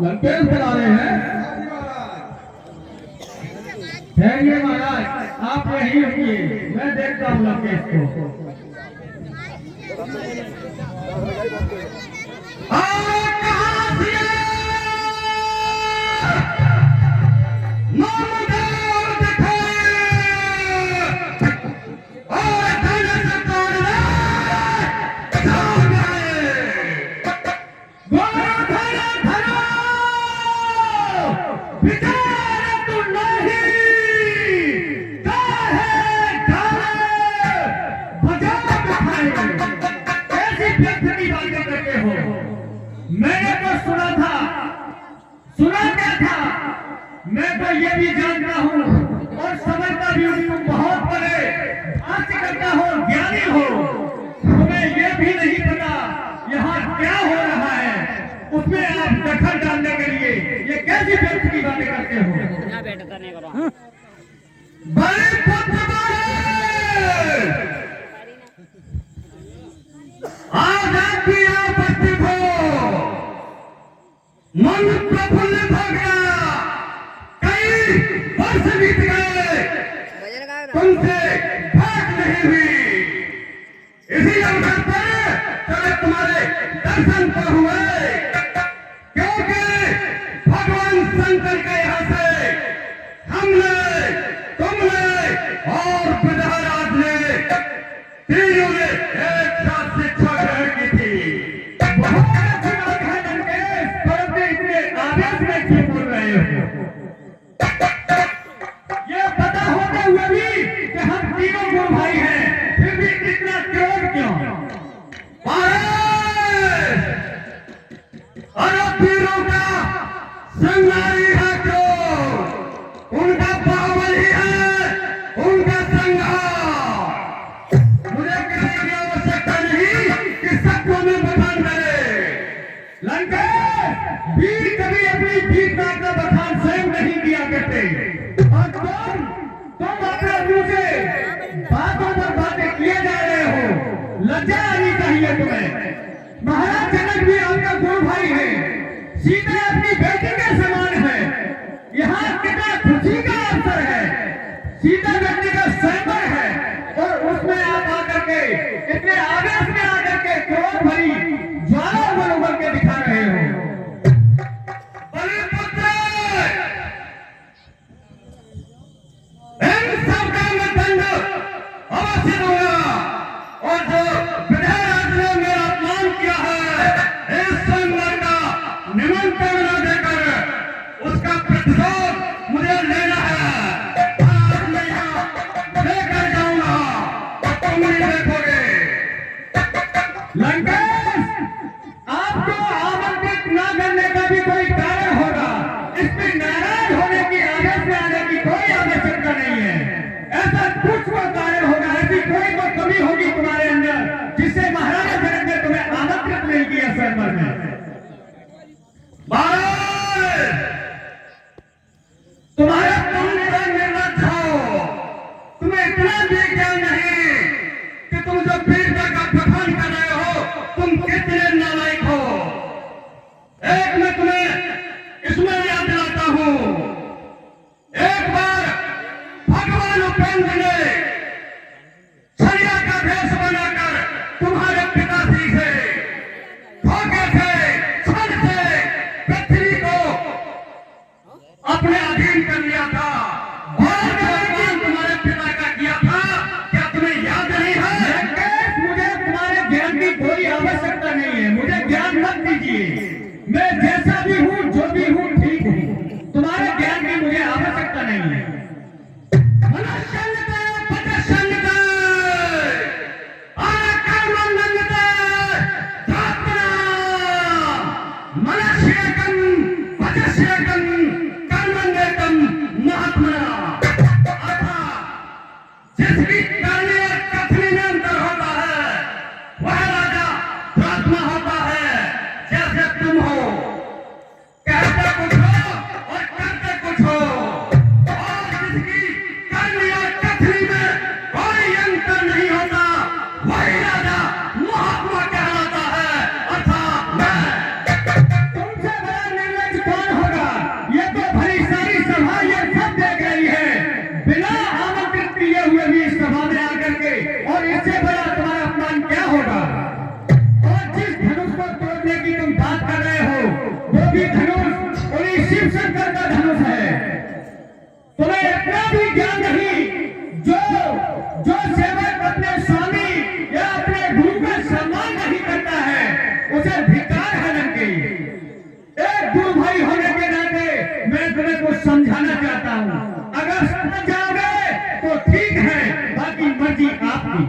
लंकेश बना रहे हैं। ठहरिए महाराज, आप यही रुकिए, मैं देखता हूँ लंकेश को। मैंने तो सुना क्या था, मैं तो ये भी जानता हूँ और समझता भी हूँ, तुम बहुत बड़े आस्तिकता हो, ज्ञानी हो, तुम्हें ये भी नहीं पता यहाँ क्या हो रहा है, उसमें आप दखल डालने के लिए ये कैसी व्यक्ति की बातें करते हो। बड़े आज आपकी उपस्थित हो, मन प्रफुल्लित हो गया, कई वर्ष बीत गए, तुमसे भेंट नहीं हुई, इसी अवसर पर चले तुम्हारे दर्शन तो हुए, क्योंकि भगवान शंकर के यहाँ से हमने, तुमने और प्रधाराज ने, तीनों ने एक साथ शिक्षा ग्रहण की थी। बहुत अच्छी बात है लंकेश, परंतु इतने आवेश में क्यों बोल रहे हो? ये पता होते हुए भी कि हम तीनों गुरु भाई हैं, फिर भी इतना क्रोध क्यों? अरे तीनों का संगारी है क्रोध, उनका बाहुबली है, उनका संहार। मुझे किसी की आवश्यकता नहीं कि सबको में बदनाम करे। लंकेश वीर कभी अपनी वीरता का बखान स्वयं नहीं किया करते। और तुम अपने मुंह से बातों पर बातें किए जा रहे हो, लज्जा आनी चाहिए तुम्हें। महाराज जनक भी आपका गुरु भाई है, सीता अपनी बेटी के समान है। यहाँ कितना खुशी का अवसर है, सीता व्यक्ति का स्वयंवर है और उसमें आप आकर के इतने आवेश में आकर के क्रोध भरी ज्वाला उबल उबल के दिखा रहे हो। बलिपुत्र, इन सबका मैं दंड अवश्य दूंगा और जो विधायक ने मेरा अपमान किया है, इस स्वयंवर का निमंत्रण न देकर उसका प्रतिशोध मुझे लेना है। आज मैं यहाँ लेकर जाऊंगा और तुम नहीं देखोगे। लंकेश, आपको आमंत्रित न करने का भी कोई कारण होगा, इसमें नाराज होने की, आवेश में आने की कोई आवश्यकता नहीं है। ऐसा कुछ तो कारण होगा, ऐसी कोई तो कमी होगी तुम्हारे अंदर जिससे महाराजा जनक ने तुम्हें आमंत्रित नहीं किया स्वयंवर में। तुम्हारा तुम निर्लज हो, तुम्हें इतना भी ज्ञान नहीं कि तुम जो वीरता का बखान कर रहे हो, तुम कितने नालायक हो। एक मैं तुम्हें इसमें याद दिलाता हूं, एक बार भगवान उपेंद्र ने छलिया का भेष बनाकर तुम्हारे पिताश्री से धोखे से, छल से पृथ्वी को अपने अधीन कर लिया था। और जो काम तुम्हारे पिता का किया था, क्या तुम्हें याद नहीं है? लंकेश, मुझे तुम्हारे ज्ञान की कोई आवश्यकता नहीं है, मुझे ज्ञान मत दीजिए। मैं जैसा भी हूँ, जो भी हूँ, ठीक हूँ। तुम्हारे ज्ञान की मुझे आवश्यकता नहीं है। जिसकी करनी और कथनी में अंतर होता है, वह राजा प्रार्थना होता है। जैसे तुम हो, कहते कुछ हो और करते कुछ हो, और जिसकी करनी और कथनी में कोई अंतर नहीं होता, वही राजा महात्मा कहलाता है, अर्थात मैं। तुमसे बड़ा निर्लज कौन होगा? ये तो भली सारी सभा ये सब देख रही है, बिना आमंत्रित किए हुए भी इस सभा में आकर के, और इससे बड़ा तुम्हारा अपमान क्या होगा? और जिस धनुष को तोड़ने की तुम बात कर रहे हो, वो भी धनुष उन्हीं शिव शंकर का धनुष है। तुम्हें इतना भी ज्ञान नहीं, जो सेवक अपने स्वामी या अपने गुरु का सम्मान नहीं करता है, उसे धिक्कार है। लंकेश, एक गुरु भाई होने के नाते मैं तुम्हें कुछ समझाना चाहता हूँ। अगर समझ जाओगे तो ठीक है, बाकी मर्जी आपकी।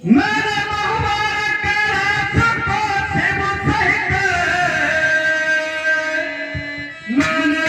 मैंने मुबारक करा सबको शिव सहित मैंने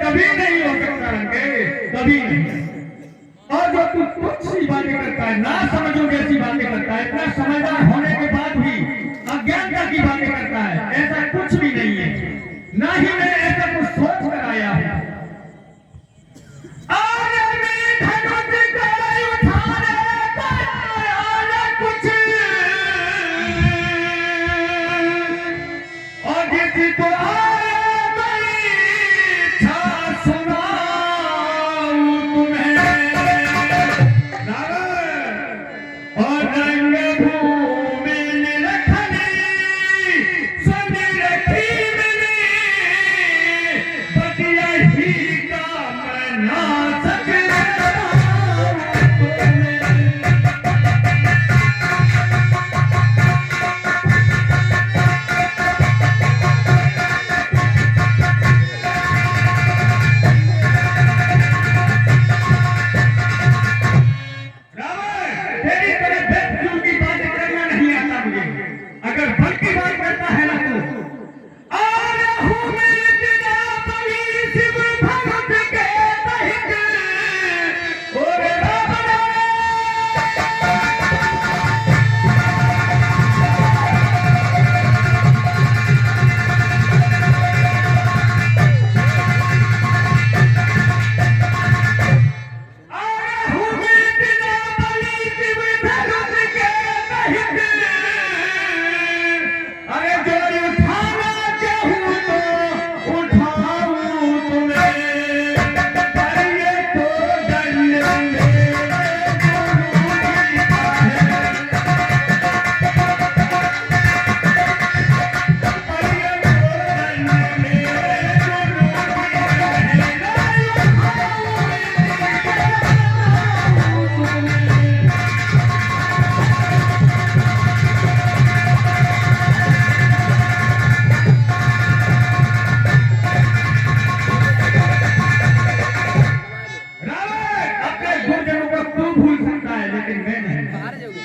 कभी नहीं हो सकता रंगे, कभी नहीं। और जो तू कुछ सी बातें करता है, ना समझो जैसी बातें करता है, इतना समझदार होने के बाद भी अज्ञानता की बातें करता है, ऐसा कुछ भी नहीं है। ना ही मैं ऐसा कुछ सोच कर आया हूं। और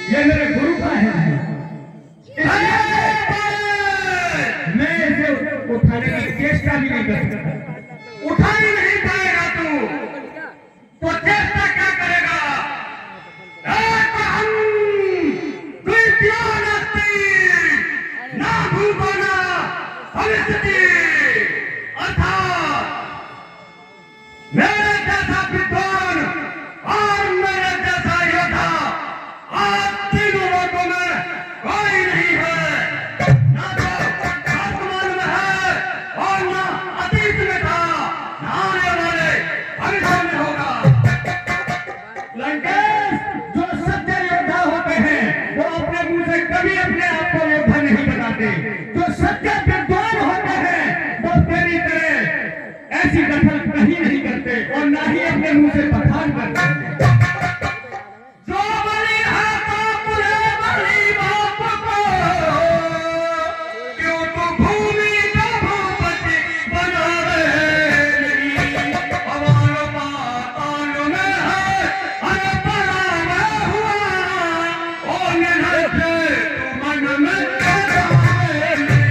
ये मेरे गुरु का है। मैं इसे उठाने की चेष्टा भी नहीं कर सकता। उठा ही नहीं पाएगा तू, तो चेष्टा क्या करेगा? ना भूगोना परिस्थिति अर्थात मेरे जैसा विद्वान और मेरे जैसा योद्धा आप तीनों लोगों में कोई नहीं है। ना तो वर्तमान में है और ना अतीत में था, ना आने वाले भविष्य में होगा। लंकेश, जो सच्चे योद्धा होते हैं वो अपने मुंह से कभी अपने आप को योद्धा नहीं बताते। जो सच्चे विद्वान होते हैं वो तेरी तरह ऐसी दखल कहीं नहीं करते और ना ही अपने मुंह से बखान करते। जो बलि है तो पूरे बलि बाप को, क्यों तू भूमि का भूपति बनावे नहीं। हमारो पाताल में है अरे बड़ा मैं हुआ और नहीं तू मन में करावे नहीं।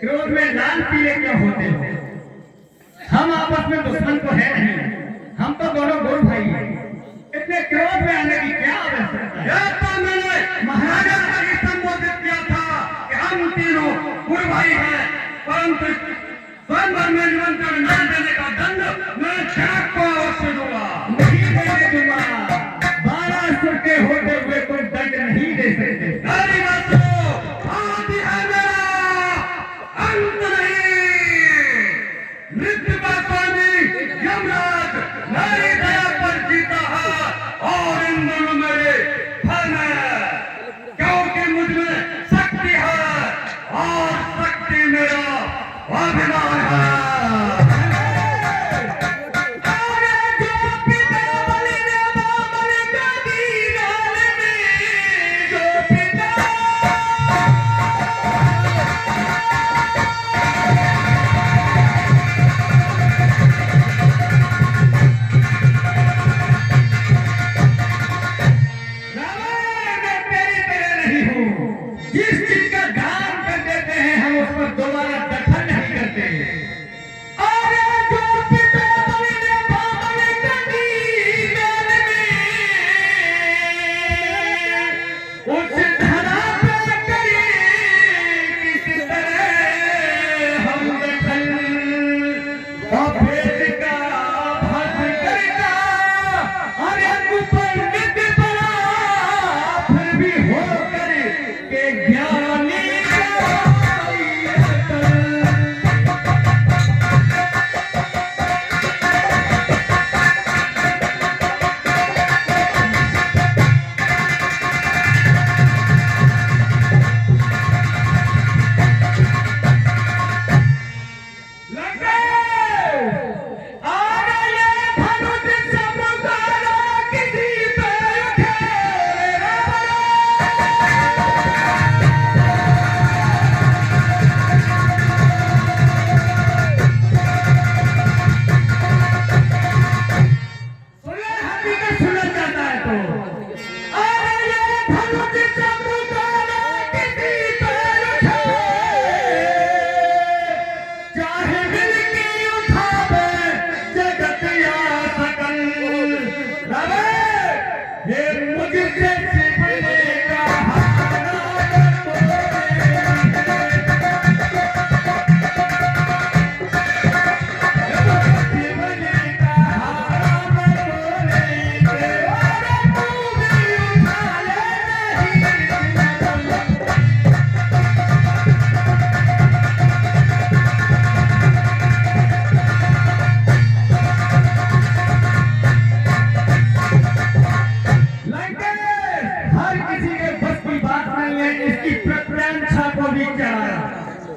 क्रोध में लाल पीले क्यों होते हो? हम आपस में दुश्मन तो है नहीं, हम तो दोनों गुरु भाई हैं। इतने क्रोध में आने की क्या आवश्यकता है? यह तो मैंने महाराजा को ही संबोधित किया था कि हम तीनों गुरु भाई हैं, परंतु स्वयंवर में निमंत्रण न देने का दंड मैं जाग को अवश्य दूंगा। नहीं देने दूंगा। 12 सुर के होते हुए कोई दंड नहीं दे सकते। मेरी बात सुनो, हाथी है मेरा, अंत नहीं। मृत्यु का स्वामी यमराज मेरी दया पर जीता है और इन दोनों मेरे फल है, क्योंकि मुझ में शक्ति है और शक्ति मेरा अभिमान है। जिस चीज का दान कर देते हैं हम उस पर दोबारा दखल नहीं करते। अरे जो पिता बलि ने बाबल कदी मेल में, धनुष चतुराना किसी पर उठे, चाहे मिलके उठावे जगत या सकल। अरे ये मुझसे छिपने का हारा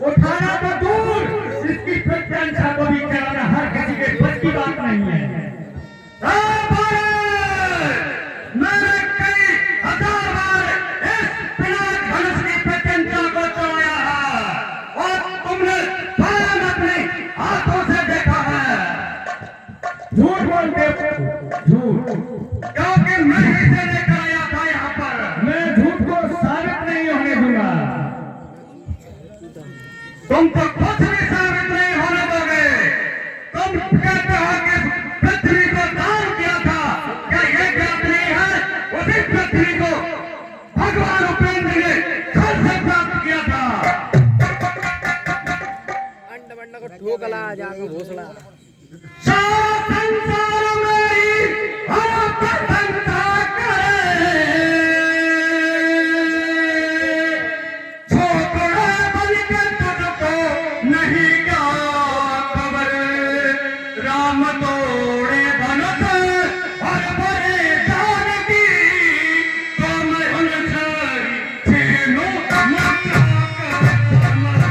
उठाना तो दूर, इसकी प्रशंसा को भी चलाना हर किसी के बस की बात नहीं है। मैंने कई हजार बार इस पिनाक धनुष की प्रशंसा को चलाया है और तुमने स्वयं अपने हाथों से देखा है। झूठ बोलते झूठ, क्योंकि मैं इसे लेकर आया था यहाँ पर। मैं झूठ को साबित नहीं होने दूंगा। तुम तो कुछ भी साबित नहीं होने दोगे। तुम कहते हो कि पृथ्वी को दान किया था, क्या ये ज्ञात नहीं है? उसी पृथ्वी को भगवान उपेंद्र ने जल से प्राप्त किया था। अंड बंड को ठोकला जाके घोसला संसार मेरी प्रशंसा करे, छोकरा बन के तुझको नहीं क्या खबर। राम तोड़े धनुष और बड़े जानकी, तो मैं उनसे छीनूं मक्का का समर।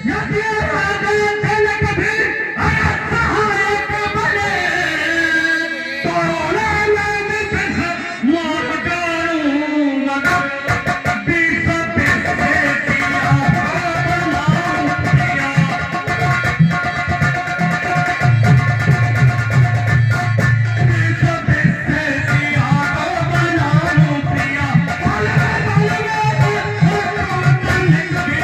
यदि राजा जनक भी अगर सहायक बने, तो मैं विष मार डालूं मगर। विष विष से सिया बनाऊं प्रिया, विष विष से सिया बनाऊं प्रिया। बल जनक भी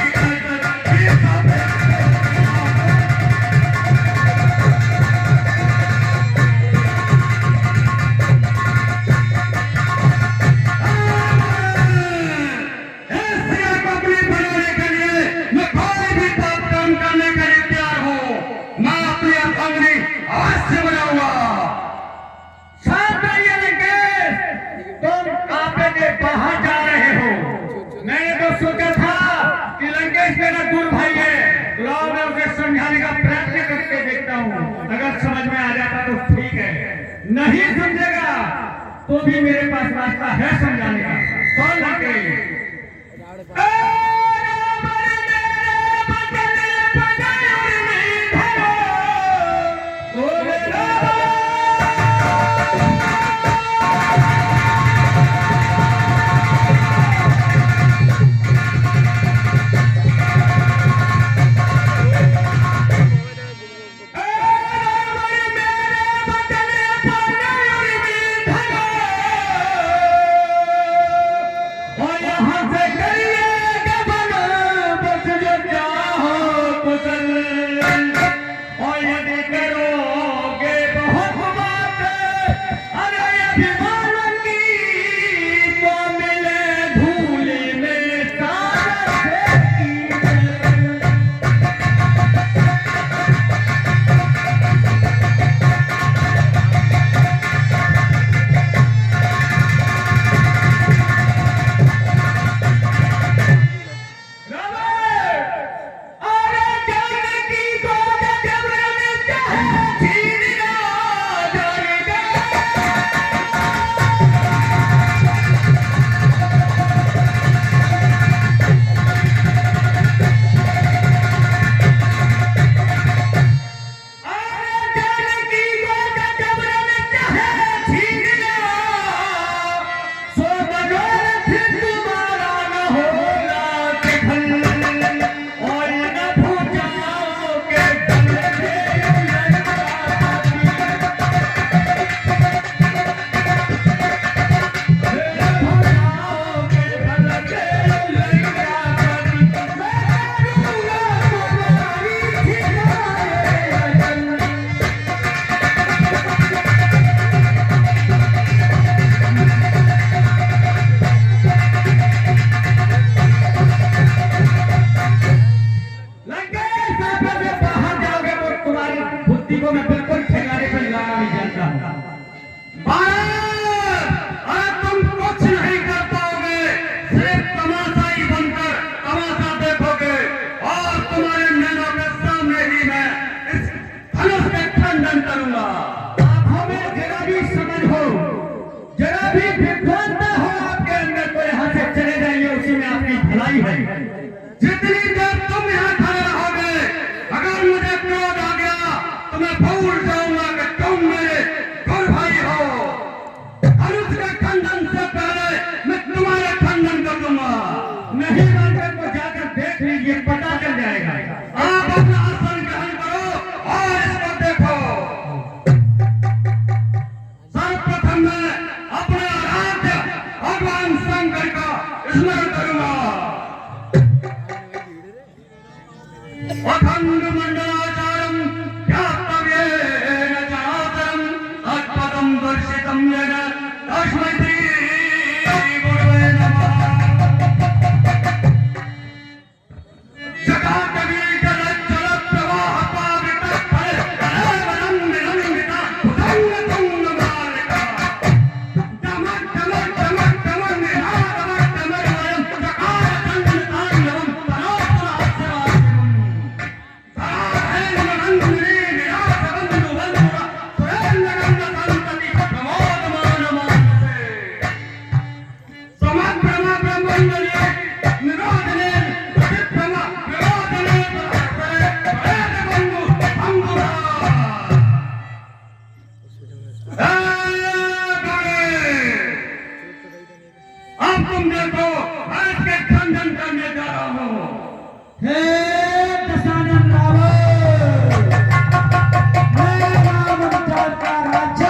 शंकर का स्मरण करूंगा। अखंड मंडलाचारम व्याप्तव्येन चराचरम तत्पदं दर्शितं येन तस्मै श्री गुरवे नमः। अब तुम देखो भारत के खंडन करने जा रहा हूं। हे दशानन रावण, मैं रावण का राज्य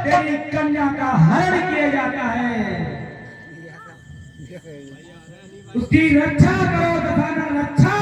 तेरी कन्या का हरण किया जाता है। उसकी रक्षा करो दशानन, रक्षा